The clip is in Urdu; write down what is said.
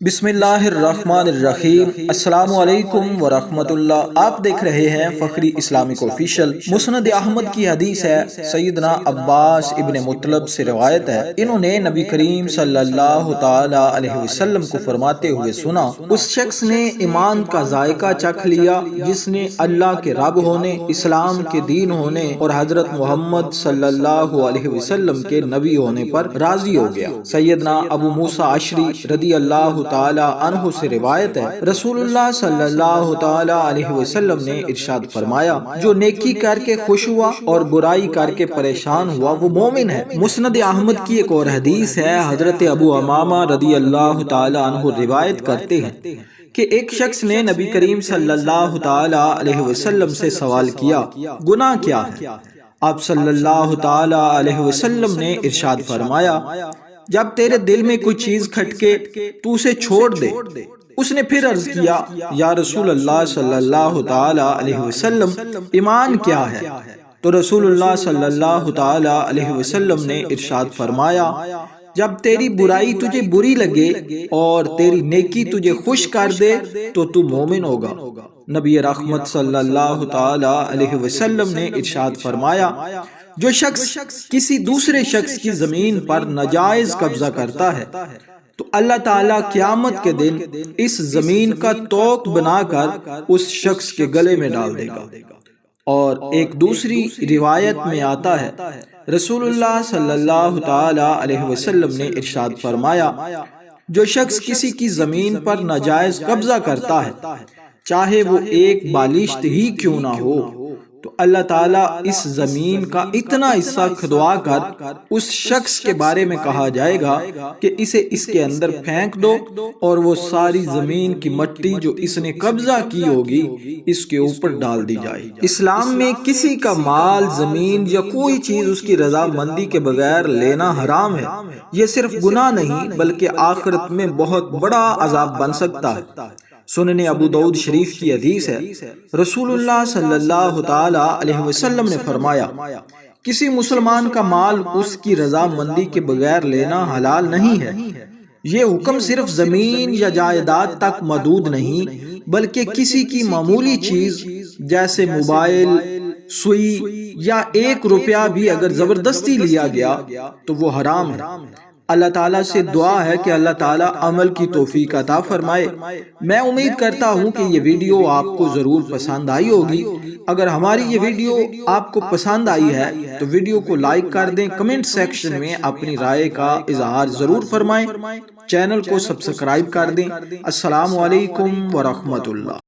بسم اللہ الرحمن الرحیم۔ السلام علیکم ورحمۃ اللہ۔ آپ دیکھ رہے ہیں فخری اسلامک آفیشل۔ مسند احمد کی حدیث ہے، سیدنا عباس ابن مطلب سے روایت ہے، انہوں نے نبی کریم صلی اللہ تعالی علیہ وسلم کو فرماتے ہوئے سنا، اس شخص نے ایمان کا ذائقہ چکھ لیا جس نے اللہ کے رب ہونے، اسلام کے دین ہونے اور حضرت محمد صلی اللہ علیہ وسلم کے نبی ہونے پر راضی ہو گیا۔ سیدنا ابو موسیٰ اشعری رضی اللہ تعالی عنہ سے روایت ہے، رسول اللہ صلی اللہ تعالی علیہ وسلم نے ارشاد فرمایا، جو نیکی کر کے خوش ہوا اور برائی کر کے پریشان ہوا وہ مومن ہے۔ مسند احمد کی ایک اور حدیث ہے، حضرت ابو امامہ رضی اللہ تعالی عنہ روایت کرتے ہیں کہ ایک شخص نے نبی کریم صلی اللہ تعالی علیہ وسلم سے سوال کیا، گناہ کیا ہے؟ آپ صلی اللہ تعالی علیہ وسلم نے ارشاد فرمایا، جب تیرے دل میں کوئی چیز کھٹکے تو اسے چھوڑ دے۔ اس نے پھر عرض کیا، یا رسول اللہ صلی اللہ تعالی علیہ وسلم، ایمان کیا ہے؟ تو رسول اللہ صلی اللہ تعالی علیہ وسلم نے ارشاد فرمایا، جب تیری برائی تجھے بری لگے اور تیری نیکی تجھے خوش کر دے تو تو مومن ہوگا۔ نبی رحمت صلی اللہ تعالی علیہ وسلم نے ارشاد فرمایا، جو شخص کسی دوسرے شخص کی زمین پر ناجائز قبضہ کرتا ہے تو اللہ تعالیٰ قیامت کے دن اس زمین کا طوق بنا کر اس شخص کے گلے میں ڈال دے گا۔ اور ایک دوسری روایت میں آتا ہے، رسول اللہ صلی اللہ تعالی علیہ وسلم نے ارشاد فرمایا، جو شخص کسی کی زمین پر ناجائز قبضہ کرتا ہے چاہے وہ ایک بالشت ہی کیوں نہ ہو، تو اللہ تعالیٰ اس زمین کا اتنا حصہ کھدوا کر اس شخص کے بارے میں کہا جائے گا کہ اسے اس کے اندر پھینک دو، اور وہ ساری زمین کی مٹی جو اس نے قبضہ کی ہوگی اس کے اوپر ڈال دی جائے گی۔ اسلام میں کسی کا مال، زمین یا کوئی چیز اس کی رضامندی کے بغیر لینا حرام ہے۔ یہ صرف گناہ نہیں بلکہ آخرت میں بہت بڑا عذاب بن سکتا ہے۔ سنن ابو داؤد شریف کی حدیث ہے، رسول اللہ صلی اللہ تعالی علیہ وسلم نے فرمایا، کسی مسلمان کا مال اس کی رضامندی کے بغیر لینا حلال نہیں ہے۔ یہ حکم صرف زمین یا جائیداد تک محدود نہیں بلکہ کسی کی معمولی چیز جیسے موبائل، سوئی یا 1 روپیہ بھی اگر زبردستی لیا گیا تو وہ حرام ہے۔ اللہ تعالیٰ سے دعا ہے کہ اللہ تعالیٰ عمل کی توفیق عطا فرمائے۔ میں امید کرتا ہوں کہ یہ ویڈیو آپ کو ضرور پسند آئی ہوگی۔ اگر ہماری یہ ویڈیو آپ کو پسند آئی ہے تو ویڈیو کو لائک کر دیں، کمنٹ سیکشن میں اپنی رائے کا اظہار ضرور فرمائیں، چینل کو سبسکرائب کر دیں۔ السلام علیکم ورحمۃ اللہ۔